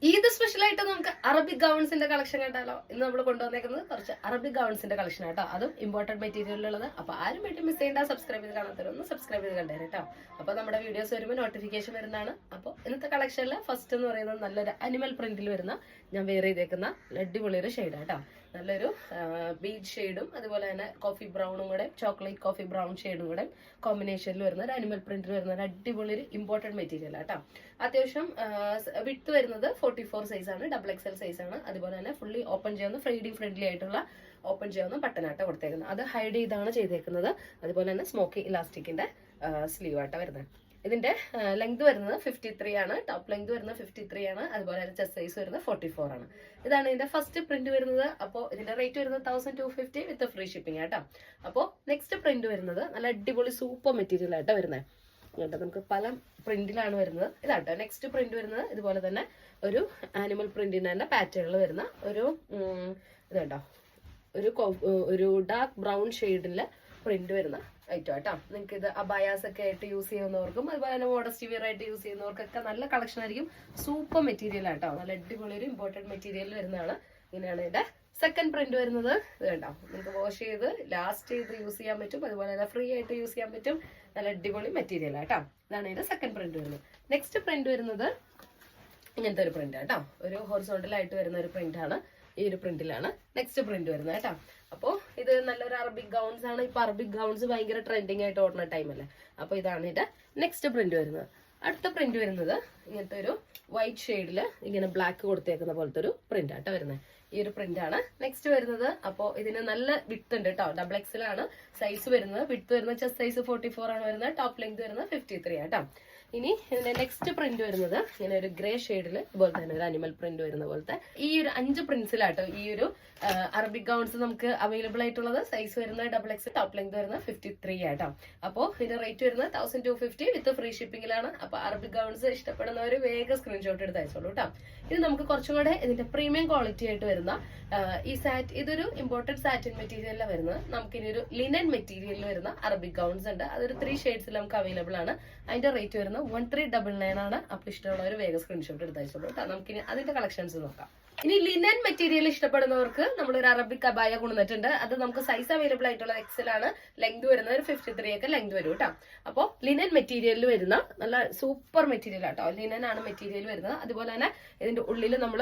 Eid special ആയിട്ട് നമുക്ക് Arabic ഗൗൺസിന്റെ collection കണ്ടാലോ? ഇന്ന് നമ്മൾ കൊണ്ടുവന്നേക്കുന്നത് കുറച്ച് അറബിക് ഗൗൺസിന്റെ കളക്ഷൻ ആട്ടോ. അതും ഇമ്പോർട്ടന്റ് മെറ്റീരിയലുള്ളത്. അപ്പൊ ആരും വേണ്ടി മിസ് ചെയ്യേണ്ട, സബ്സ്ക്രൈബ് ചെയ്ത് കാണാത്തവരൊന്ന് സബ്സ്ക്രൈബ് ചെയ്ത് കണ്ടേ കേട്ടോ. അപ്പൊ നമ്മുടെ വീഡിയോസ് വരുമ്പോൾ നോട്ടിഫിക്കേഷൻ വരുന്നതാണ്. അപ്പോൾ ഇന്നത്തെ കളക്ഷനിൽ ഫസ്റ്റ് എന്ന് പറയുന്നത് നല്ലൊരു അനിമൽ പ്രിന്റിൽ വരുന്ന ഞാൻ വെയർ ചെയ്തേക്കുന്ന അടിപൊളിയൊരു ഷെയ്ഡ് കേട്ടോ. നല്ലൊരു ബീച്ച് ഷെയ്ഡും അതുപോലെ തന്നെ കോഫി ബ്രൗണും കൂടെ ചോക്ലേറ്റ് കോഫി ബ്രൗൺ ഷെയ്ഡും കൂടെ കോമ്പിനേഷനിൽ വരുന്ന ഒരു അനിമൽ പ്രിന്റിൽ വരുന്ന ഒരു അടിപൊളി ഒരു ഇമ്പോർട്ടന്റ് മെറ്റീരിയൽ ആട്ടോ. അത്യാവശ്യം വിഡ്ത്ത് വരുന്നത് 44 സൈസ് ആണ്, XXL സൈസ് ആണ്. അതുപോലെ തന്നെ ഫുള്ളി ഓപ്പൺ ചെയ്യാവുന്ന ഫീഡിംഗ് ഫ്രണ്ട്ലി ആയിട്ടുള്ള ഓപ്പൺ ചെയ്യാവുന്ന ബട്ടനാട്ടോ കൊടുത്തേക്കുന്നത്. അത് ഹൈഡ് ചെയ്താണ് ചെയ്തേക്കുന്നത്. അതുപോലെ തന്നെ സ്മോക്കി ഇലാസ്റ്റിക്കിന്റെ സ്ലീവ് ആട്ടോ വരുന്നത്. ഇതിന്റെ ലെങ്ത് വരുന്നത് 53 ആണ്, ടോപ്പ് ലെങ്ത് വരുന്നത് 53 ആണ്. അതുപോലെ തന്നെ ചെസ്റ്റ് സൈസ് വരുന്നത് 44 ആണ്. ഇതാണ് ഇതിന്റെ ഫസ്റ്റ് പ്രിന്റ് വരുന്നത്. അപ്പോൾ ഇതിന്റെ റേറ്റ് വരുന്നത് 1250 വിത്ത് ഫ്രീ ഷിപ്പിംഗ് ആട്ടോ. അപ്പോൾ നെക്സ്റ്റ് പ്രിന്റ് വരുന്നത് നല്ല അടിപൊളി സൂപ്പർ മെറ്റീരിയൽ ആട്ടോ വരുന്നത് കേട്ടോ. നമുക്ക് പല പ്രിന്റിലാണ് വരുന്നത്. ഇതാട്ടോ നെക്സ്റ്റ് പ്രിന്റ് വരുന്നത്. ഇതുപോലെ തന്നെ ഒരു ആനിമൽ പ്രിന്റിന് തന്നെ പാറ്റേണിൽ വരുന്ന ഒരു ഇതുണ്ടോ, ഒരു ഡാർക്ക് ബ്രൗൺ ഷെയ്ഡില് പ്രിന്റ് വരുന്ന ഐറ്റം ആട്ടോ. നിങ്ങൾക്ക് ഇത് അബായാസ് ഒക്കെ ആയിട്ട് യൂസ് ചെയ്യുന്നവർക്കും അതുപോലെ തന്നെ മോഡസ്റ്റ് വിയർ ആയിട്ട് യൂസ് ചെയ്യുന്നവർക്കൊക്കെ നല്ല കളക്ഷൻ ആയിരിക്കും. സൂപ്പർ മെറ്റീരിയൽ ആട്ടോ, നല്ല അടിപൊളി ഒരു ഇമ്പോർട്ടന്റ് മെറ്റീരിയൽ വരുന്നതാണ്. ഇങ്ങനെയാണ് ഇതിന്റെ സെക്കൻഡ് പ്രിന്റ് വരുന്നത്. ഇത് കണ്ടോ, നിങ്ങൾക്ക് വാഷ് ചെയ്ത് ലാസ്റ്റ് ചെയ്ത് യൂസ് ചെയ്യാൻ പറ്റും. അതുപോലെ തന്നെ ഫ്രീ ആയിട്ട് യൂസ് ചെയ്യാൻ പറ്റും. നല്ല അടിപൊളി മെറ്റീരിയൽ ആട്ടോ. ഇതാണ് ഇതിന്റെ സെക്കൻഡ് പ്രിന്റ് വരുന്നത്. നെക്സ്റ്റ് പ്രിന്റ് വരുന്നത് ഇങ്ങനത്തെ ഒരു പ്രിന്റ് ആട്ടോ. ഒരു ഹൊറിസോണ്ടൽ ആയിട്ട് വരുന്ന ഒരു പ്രിന്റ് ആണ്. ഈ ഒരു പ്രിന്റിലാണ് നെക്സ്റ്റ് പ്രിന്റ് വരുന്നത് കേട്ടോ. അപ്പോൾ ഇത് നല്ലൊരു അറബിക് ഗൗൺസ് ആണ്. ഇപ്പൊ അറബിക് ഗൗൺസ് ഭയങ്കര ട്രെൻഡിങ് ആയിട്ട് ഓടുന്ന ടൈം അല്ലേ. അപ്പൊ ഇതാണ് ഇതിന്റെ നെക്സ്റ്റ് പ്രിന്റ് വരുന്നത്. അടുത്ത പ്രിന്റ് വരുന്നത് ഇങ്ങനത്തെ ഒരു വൈറ്റ് ഷെയ്ഡില് ഇങ്ങനെ ബ്ലാക്ക് കൊടുത്തേക്കുന്ന പോലത്തെ ഒരു പ്രിന്റ് ആട്ടോ വരുന്നത്. ഈ ഒരു പ്രിന്റ് ആണ് നെക്സ്റ്റ് വരുന്നത്. അപ്പോൾ ഇതിന് നല്ല വിഡ്ത്ത് ഉണ്ട് കേട്ടോ. XXL ആണ് സൈസ് വരുന്നത്. വിഡ്ത്ത് വരുന്നത് ചെസ്റ്റ് സൈസ് 44 ആണ് വരുന്നത്. ടോപ്പ് ലെങ്ത് വരുന്നത് 53 ആട്ടോ. ഇനി ഇതിന്റെ നെക്സ്റ്റ് പ്രിന്റ് വരുന്നത് ഇങ്ങനെ ഒരു ഗ്രേ ഷെയ്ഡിൽ ഇതുപോലെ തന്നെ ഒരു അനിമൽ പ്രിന്റ് വരുന്ന പോലത്തെ ഈ ഒരു 5 പ്രിന്റ്സിലാട്ടോ ഈ ഒരു അറബിക് ഗൗൺസ് നമുക്ക് അവൈലബിൾ ആയിട്ടുള്ളത്. സൈസ് വരുന്നത് XXL, ടോപ്പ് ലെങ്ത് വരുന്നത് 53 ആട്ടോ. അപ്പോൾ ഇതിന്റെ റേറ്റ് വരുന്നത് 1250 വിത്ത് ഫ്രീ ഷിപ്പിംഗിലാണ്. അപ്പൊ അറബിക് ഗൗൺസ് ഇഷ്ടപ്പെടുന്നവർ വേഗം സ്ക്രീൻഷോട്ട് എടുത്ത് അയച്ചോളൂ കേട്ടോ. ഇത് നമുക്ക് കുറച്ചും കൂടെ ഇതിന്റെ പ്രീമിയം ക്വാളിറ്റി ആയിട്ട് വരുന്ന ഈ ഇതൊരു ഇമ്പോർട്ടന്റ് സാറ്റിൻ മെറ്റീരിയലിലാണ് വരുന്നത്. നമുക്ക് ഇനി ഒരു ലിനൻ മെറ്റീരിയലിൽ വരുന്ന അറബിക് ഗൗൺസ് ഉണ്ട്. അതൊരു 3 ഷെയ്ഡ്സിൽ നമുക്ക് അവൈലബിൾ ആണ്. അതിന്റെ റേറ്റ് വരുന്നത് 1399 ആണ്. അപ്പൊ ഇഷ്ടമുള്ളവർ വേഗം സ്ക്രീൻഷോട്ട് എടുത്ത് അയച്ചോളൂ കേട്ടോ. നമുക്കിനി അതിന്റെ കളക്ഷൻസ് നോക്കാം. ഇനി ലിനൻ മെറ്റീരിയൽ ഇഷ്ടപ്പെടുന്നവർക്ക് നമ്മളൊരു അറബിക് അബായ കൊണ്ടുവന്നിട്ടുണ്ട്. അത് നമുക്ക് സൈസ് അവൈലബിൾ ആയിട്ടുള്ള XL ആണ്. ലെങ്ത് വരുന്നത് ഒരു 53 ഒക്കെ ലെങ്ത് വരും കേട്ടോ. അപ്പോൾ ലിനൻ മെറ്റീരിയലിൽ വരുന്ന നല്ല സൂപ്പർ മെറ്റീരിയൽ ആട്ടോ. ലിനൻ ആണ് മെറ്റീരിയൽ വരുന്നത്. അതുപോലെ തന്നെ ഇതിന്റെ ഉള്ളിൽ നമ്മൾ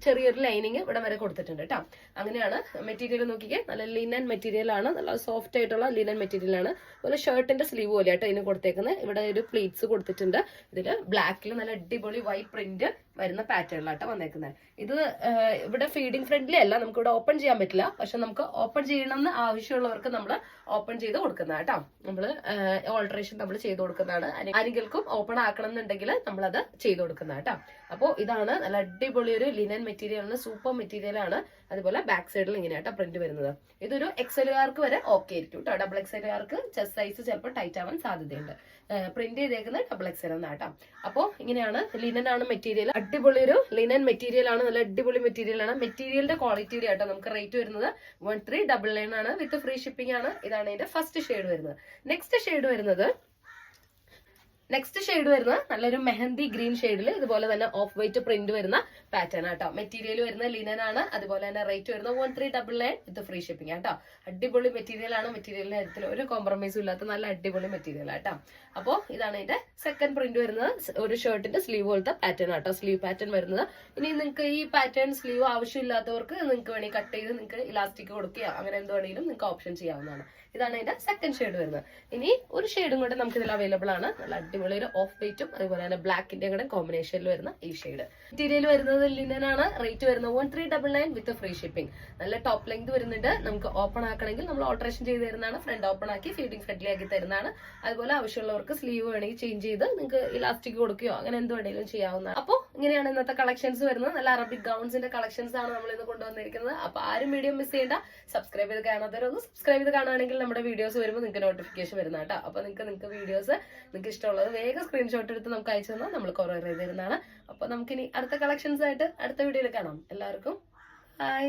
ചെറിയൊരു ലൈനിങ് ഇവിടെ വരെ കൊടുത്തിട്ടുണ്ട് കേട്ടോ. അങ്ങനെയാണ് മെറ്റീരിയൽ നോക്കിക്കേ. നല്ല ലിനൻ മെറ്റീരിയൽ ആണ്. നല്ല സോഫ്റ്റ് ആയിട്ടുള്ള ലിനൻ മെറ്റീരിയൽ ആണ്. അതുപോലെ ഷർട്ടിന്റെ സ്ലീവ് പോലെ ആട്ടോ ഇതിന് കൊടുത്തേക്കുന്നത്. ഇവിടെ ഒരു പ്ലീറ്റ്സ് കൊടുത്തിട്ടുണ്ട്. ഇതില് ബ്ലാക്കിൽ നല്ല അടിപൊളി വൈറ്റ് പ്രിന്റ് വരുന്ന പാറ്റേണിലാട്ടോ വന്നേക്കുന്നത്. ഇത് ഇവിടെ ഫീഡിംഗ് ഫ്രണ്ട്ലി അല്ല, നമുക്ക് ഇവിടെ ഓപ്പൺ ചെയ്യാൻ പറ്റില്ല. പക്ഷെ നമുക്ക് ഓപ്പൺ ചെയ്യണമെന്ന് ആവശ്യമുള്ളവർക്ക് നമ്മൾ ഓപ്പൺ ചെയ്ത് കൊടുക്കുന്ന കേട്ടോ. നമ്മള് ഓൾട്ടറേഷൻ നമ്മൾ ചെയ്ത് കൊടുക്കുന്നതാണ്. ആരെങ്കിലും ഓപ്പൺ ആക്കണം എന്നുണ്ടെങ്കിൽ നമ്മളത് ചെയ്ത് കൊടുക്കുന്ന കേട്ടോ. അപ്പോൾ ഇതാണ് നല്ല അടിപൊളി ഒരു ലിനൻ മെറ്റീരിയലിന് സൂപ്പർ മെറ്റീരിയൽ ആണ്. അതുപോലെ ബാക്ക് സൈഡിൽ ഇങ്ങനെയാട്ടോ പ്രിന്റ് വരുന്നത്. ഇതൊരു XLകാർക്ക് വരെ ഓക്കെ ആയിരിക്കും കേട്ടോ. XXLകാർക്ക് ചെസ്റ്റ് സൈസ് ചിലപ്പോൾ ടൈറ്റ് ആവാൻ സാധ്യതയുണ്ട്. പ്രിന്റ് ചെയ്തേക്കുന്നത് XXL എന്നാട്ടോ. അപ്പോൾ ഇങ്ങനെയാണ് ലിനൻ ആണ് മെറ്റീരിയൽ. അടിപൊളി ഒരു ലിനൻ മെറ്റീരിയൽ ആണ്. നല്ല അടിപൊളി മെറ്റീരിയൽ ആണ്. മെറ്റീരിയലിന്റെ ക്വാളിറ്റിയുടെ ആട്ടോ. നമുക്ക് റേറ്റ് വരുന്നത് 1399 ആണ് വിത്ത് ഫ്രീ ഷിപ്പിംഗ് ആണ്. ഇതാണ് ഇതിന്റെ ഫസ്റ്റ് ഷെയ്ഡ് വരുന്നത്. നെക്സ്റ്റ് ഷെയ്ഡ് വരുന്നത് നല്ലൊരു മെഹന്തി ഗ്രീൻ ഷെയ്ഡിൽ ഇതുപോലെ തന്നെ ഓഫ് വൈറ്റ് പ്രിന്റ് വരുന്ന പാറ്റേൺ ആട്ടോ. മെറ്റീരിയൽ വരുന്നത് ലിനൻ ആണ്. അതുപോലെ തന്നെ റേറ്റ് വരുന്നത് 1399 വിത്ത് ഫ്രീ ഷിപ്പിംഗ് ആട്ടോ. അടിപൊളി മെറ്റീരിയൽ ആണ്. മെറ്റീരിയലിന്റെ കാര്യത്തിൽ ഒരു കോംപ്രമൈസും ഇല്ലാത്ത നല്ല അടിപൊളി മെറ്റീരിയൽ ആട്ടോ. അപ്പോൾ ഇതാണ് ഇതിന്റെ സെക്കൻഡ് പ്രിന്റ് വരുന്നത്. ഒരു ഷർട്ടിന്റെ സ്ലീവ് പോലത്തെ പാറ്റേൺ ആട്ടോ. സ്ലീവ് പാറ്റേൺ വരുന്നത്. ഇനി നിങ്ങൾക്ക് ഈ പാറ്റേൺ സ്ലീവ് ആവശ്യമില്ലാത്തവർക്ക് നിങ്ങൾക്ക് വേണമെങ്കിൽ കട്ട് ചെയ്ത് നിങ്ങൾക്ക് ഇലാസ്റ്റിക് കൊടുക്കുക, അങ്ങനെ എന്ത് വേണമെങ്കിലും നിങ്ങൾക്ക് ഓപ്ഷൻ ചെയ്യാവുന്നതാണ്. ഇതാണ് ഇതിന്റെ സെക്കൻഡ് ഷെയ്ഡ് വരുന്നത്. ഇനി ഒരു ഷെയ്ഡും കൂടെ നമുക്ക് ഇതിൽ അവൈലബിൾ ആണ്. നല്ല അടിപൊളി ഒരു ഓഫ് വൈറ്റും അതുപോലെ തന്നെ ബ്ലാക്കിന്റെ കൂടെ കോമ്പിനേഷനിൽ വരുന്ന ഈ ഷെയ്ഡ്. മെറ്റീരിയൽ വരുന്നത് ലിനൻ ആണ്. റേറ്റ് വരുന്നത് 1399 വിത്ത് ഫ്രീ ഷിപ്പിംഗ്. നല്ല ടോപ്പ് ലെങ്ത് വരുന്നുണ്ട്. നമുക്ക് ഓപ്പൺ ആക്കണമെങ്കിൽ നമ്മൾ ഓൾട്ടറേഷൻ ചെയ്ത് തരുന്നതാണ്. ഫ്രണ്ട് ഓപ്പൺ ആക്കി ഫീഡിംഗ് ഫ്രണ്ട്ലി ആക്കി തരുന്നതാണ്. അതുപോലെ ആവശ്യമുള്ളവർക്ക് സ്ലീവ് വേണമെങ്കിൽ ചേഞ്ച് ചെയ്ത് നിങ്ങൾക്ക് ഇലാസ്റ്റിക് കൊടുക്കുകയോ അങ്ങനെ എന്ത് വേണമെങ്കിലും ചെയ്യാവുന്നതാണ്. അപ്പോൾ ഇങ്ങനെയാണ് ഇന്നത്തെ കളക്ഷൻസ് വരുന്നത്. നല്ല അറബിക് ഗൗൺസിന്റെ കളക്ഷൻസ് ആണ് നമ്മൾ ഇന്ന് കൊണ്ടുവന്നിരിക്കുന്നത്. അപ്പൊ ആരും വീഡിയോ മിസ് ചെയ്യേണ്ട. സബ്സ്ക്രൈബ് ചെയ്ത് കാണാത്തവരൊന്ന് സബ്സ്ക്രൈബ് ചെയ്ത് കാണുകയാണെങ്കിൽ നമ്മുടെ വീഡിയോസ് വരുമ്പോൾ നിങ്ങൾക്ക് നോട്ടിഫിക്കേഷൻ വരുന്ന കേട്ടോ. അപ്പൊ നിങ്ങൾക്ക് വീഡിയോസ് നിങ്ങൾക്ക് ഇഷ്ടമുള്ളത് വേഗം സ്ക്രീൻഷോട്ട് എടുത്ത് നമുക്ക് അയച്ചു തന്നാൽ നമ്മൾ കൊറിയർ ചെയ്ത് തരുന്നതാണ്. അപ്പൊ നമുക്കിനി അടുത്ത കളക്ഷൻസ് ആയിട്ട് അടുത്ത വീഡിയോയിൽ കാണാം. എല്ലാവർക്കും ബൈ.